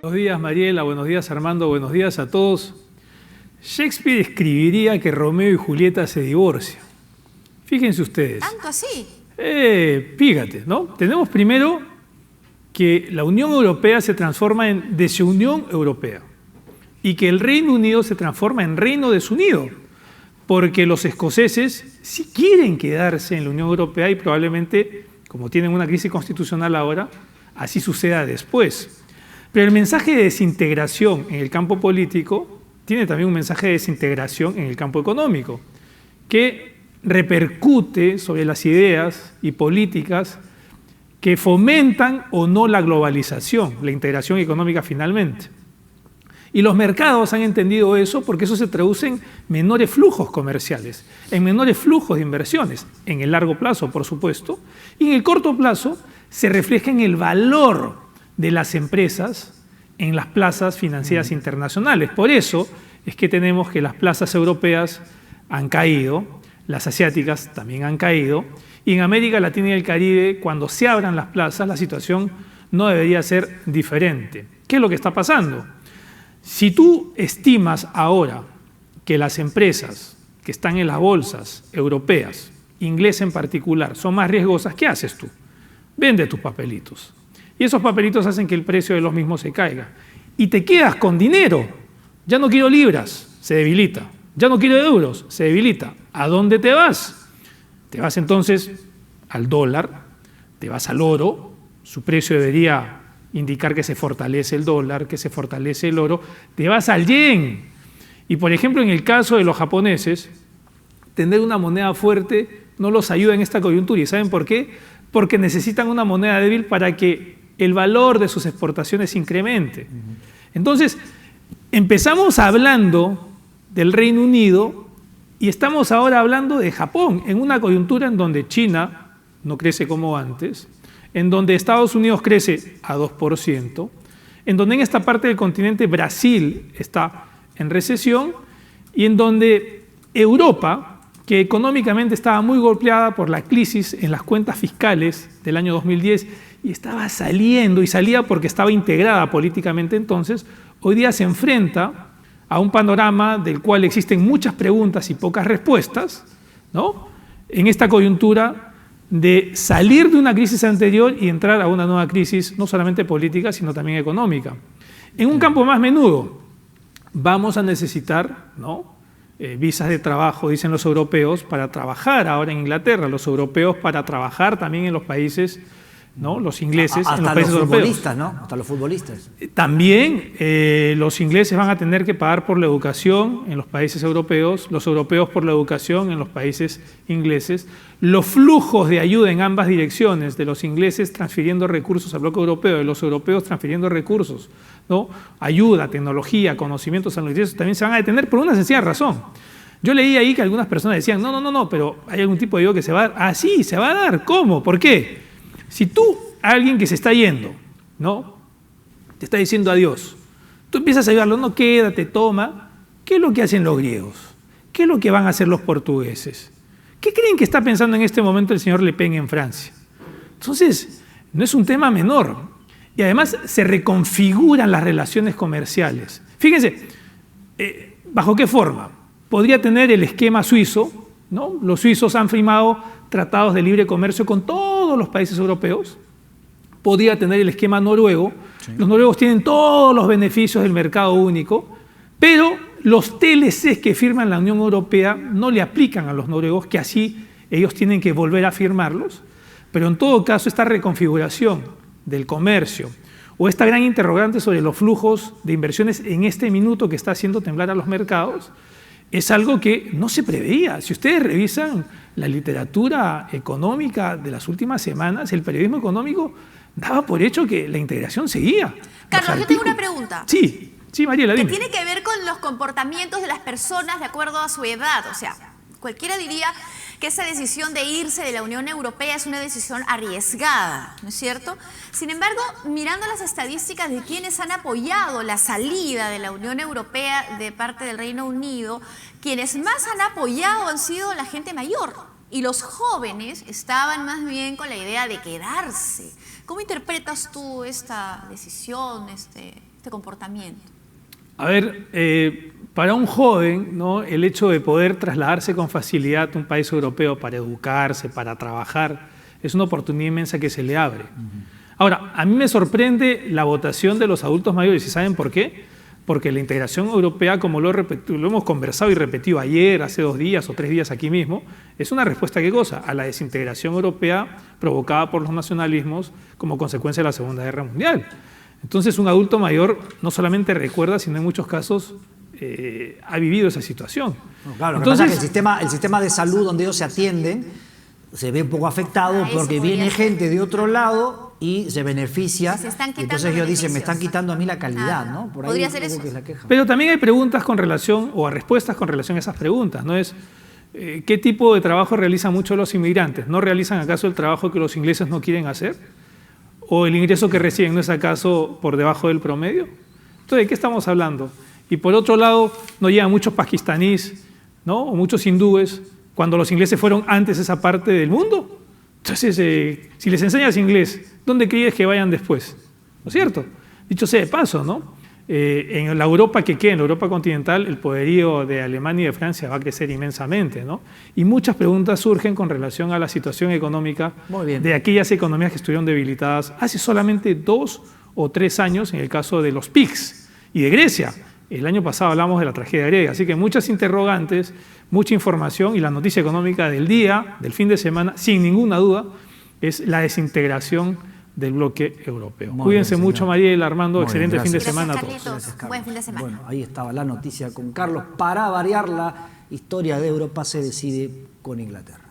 Buenos días, Mariela, buenos días, Armando, buenos días a todos. Shakespeare escribiría que Romeo y Julieta se divorcian. Fíjense ustedes. ¿Tanto así? Fíjate, ¿no? Tenemos primero que la Unión Europea se transforma en desunión europea y que el Reino Unido se transforma en reino desunido, porque los escoceses sí quieren quedarse en la Unión Europea y probablemente, como tienen una crisis constitucional ahora, así suceda después. Pero el mensaje de desintegración en el campo político tiene también un mensaje de desintegración en el campo económico, que repercute sobre las ideas y políticas que fomentan o no la globalización, la integración económica finalmente. Y los mercados han entendido eso porque eso se traduce en menores flujos comerciales, en menores flujos de inversiones, en el largo plazo, por supuesto, y en el corto plazo se refleja en el valor de las empresas en las plazas financieras internacionales. Por eso es que tenemos que las plazas europeas han caído, las asiáticas también han caído, y en América Latina y el Caribe, cuando se abran las plazas, la situación no debería ser diferente. ¿Qué es lo que está pasando? Si tú estimas ahora que las empresas que están en las bolsas europeas, inglesas en particular, son más riesgosas, ¿qué haces tú? Vende tus papelitos. Y esos papelitos hacen que el precio de los mismos se caiga. Y te quedas con dinero. Ya no quiero libras, se debilita. Ya no quiero euros, se debilita. ¿A dónde te vas? Te vas entonces al dólar, te vas al oro, su precio debería indicar que se fortalece el dólar, que se fortalece el oro, te vas al yen. Y por ejemplo, en el caso de los japoneses, tener una moneda fuerte no los ayuda en esta coyuntura. ¿Y saben por qué? Porque necesitan una moneda débil para que el valor de sus exportaciones incremente. Entonces, empezamos hablando del Reino Unido y estamos ahora hablando de Japón, en una coyuntura en donde China no crece como antes, en donde Estados Unidos crece a 2%, en donde en esta parte del continente Brasil está en recesión y en donde Europa, que económicamente estaba muy golpeada por la crisis en las cuentas fiscales del año 2010 y estaba saliendo, y salía porque estaba integrada políticamente entonces, hoy día se enfrenta a un panorama del cual existen muchas preguntas y pocas respuestas, ¿no? En esta coyuntura de salir de una crisis anterior y entrar a una nueva crisis, no solamente política, sino también económica. En un campo más menudo, vamos a necesitar, ¿no?, visas de trabajo, dicen los europeos, para trabajar ahora en Inglaterra, los europeos para trabajar también en los países, ¿no?, los ingleses en los países europeos. Futbolistas, ¿no? Hasta los futbolistas. También los ingleses van a tener que pagar por la educación en los países europeos, los europeos por la educación en los países ingleses. Los flujos de ayuda en ambas direcciones, de los ingleses transfiriendo recursos al bloque europeo, de los europeos transfiriendo recursos, ¿no?, ayuda, tecnología, conocimientos a los ingleses, también se van a detener por una sencilla razón. Yo leí ahí que algunas personas decían, no, pero hay algún tipo de ayuda que se va a dar. Ah, sí, se va a dar. ¿Cómo? ¿Por qué? Si tú, alguien que se está yendo, ¿no?, te está diciendo adiós, tú empiezas a ayudarlo, no, quédate, toma. ¿Qué es lo que hacen los griegos? ¿Qué es lo que van a hacer los portugueses? ¿Qué creen que está pensando en este momento el señor Le Pen en Francia? Entonces, no es un tema menor. Y además se reconfiguran las relaciones comerciales. Fíjense, ¿bajo qué forma? Podría tener el esquema suizo, ¿no? Los suizos han firmado tratados de libre comercio con todos los países europeos. Podría tener el esquema noruego. Sí. Los noruegos tienen todos los beneficios del mercado único, pero los TLCs que firman la Unión Europea no le aplican a los noruegos, que así ellos tienen que volver a firmarlos. Pero en todo caso, esta reconfiguración del comercio o esta gran interrogante sobre los flujos de inversiones en este minuto que está haciendo temblar a los mercados es algo que no se preveía. Si ustedes revisan la literatura económica de las últimas semanas, el periodismo económico daba por hecho que la integración seguía. Carlos, yo tengo una pregunta. Sí, Mariela, dime. Que tiene que ver con los comportamientos de las personas de acuerdo a su edad. O sea, cualquiera diría que esa decisión de irse de la Unión Europea es una decisión arriesgada, ¿no es cierto? Sin embargo, mirando las estadísticas de quienes han apoyado la salida de la Unión Europea de parte del Reino Unido, quienes más han apoyado han sido la gente mayor. Y los jóvenes estaban más bien con la idea de quedarse. ¿Cómo interpretas tú esta decisión, este comportamiento? A ver, para un joven, ¿no?, el hecho de poder trasladarse con facilidad a un país europeo para educarse, para trabajar, es una oportunidad inmensa que se le abre. Ahora, a mí me sorprende la votación de los adultos mayores, ¿y saben por qué? Porque la integración europea, como lo hemos conversado y repetido ayer, hace 2 días o 3 días aquí mismo, es una respuesta ¿qué cosa? A la desintegración europea provocada por los nacionalismos como consecuencia de la Segunda Guerra Mundial. Entonces, un adulto mayor no solamente recuerda, sino en muchos casos ha vivido esa situación. No, claro, entonces, lo que pasa es que el sistema de salud donde ellos se atienden se ve un poco afectado porque viene gente de otro lado y se beneficia. Entonces ellos dicen, me están quitando a mí la calidad, ¿no? Por ahí podría ser creo eso. que es la queja. Pero también hay preguntas con relación, o respuestas con relación a esas preguntas, ¿no? Es, ¿qué tipo de trabajo realizan muchos los inmigrantes? ¿No realizan acaso el trabajo que los ingleses no quieren hacer? ¿O el ingreso que reciben no es acaso por debajo del promedio? Entonces, ¿de qué estamos hablando? Y por otro lado, no llegan muchos pakistaníes, ¿no?, o muchos hindúes, cuando los ingleses fueron antes esa parte del mundo. Entonces, si les enseñas inglés, ¿dónde crees que vayan después? ¿No es cierto? Dicho sea de paso, ¿no? En la Europa que queda, en la Europa continental, el poderío de Alemania y de Francia va a crecer inmensamente, ¿no? Y muchas preguntas surgen con relación a la situación económica de aquellas economías que estuvieron debilitadas hace solamente 2 o 3 años, en el caso de los PIGS y de Grecia. El año pasado hablamos de la tragedia griega, así que muchas interrogantes, mucha información, y la noticia económica del día, del fin de semana, sin ninguna duda, es la desintegración del bloque europeo. Cuídense mucho, Mariela, Armando, excelente fin de semana a todos. Gracias, Carlitos. Buen fin de semana. Bueno, ahí estaba la noticia con Carlos. Para variar, la historia de Europa se decide con Inglaterra.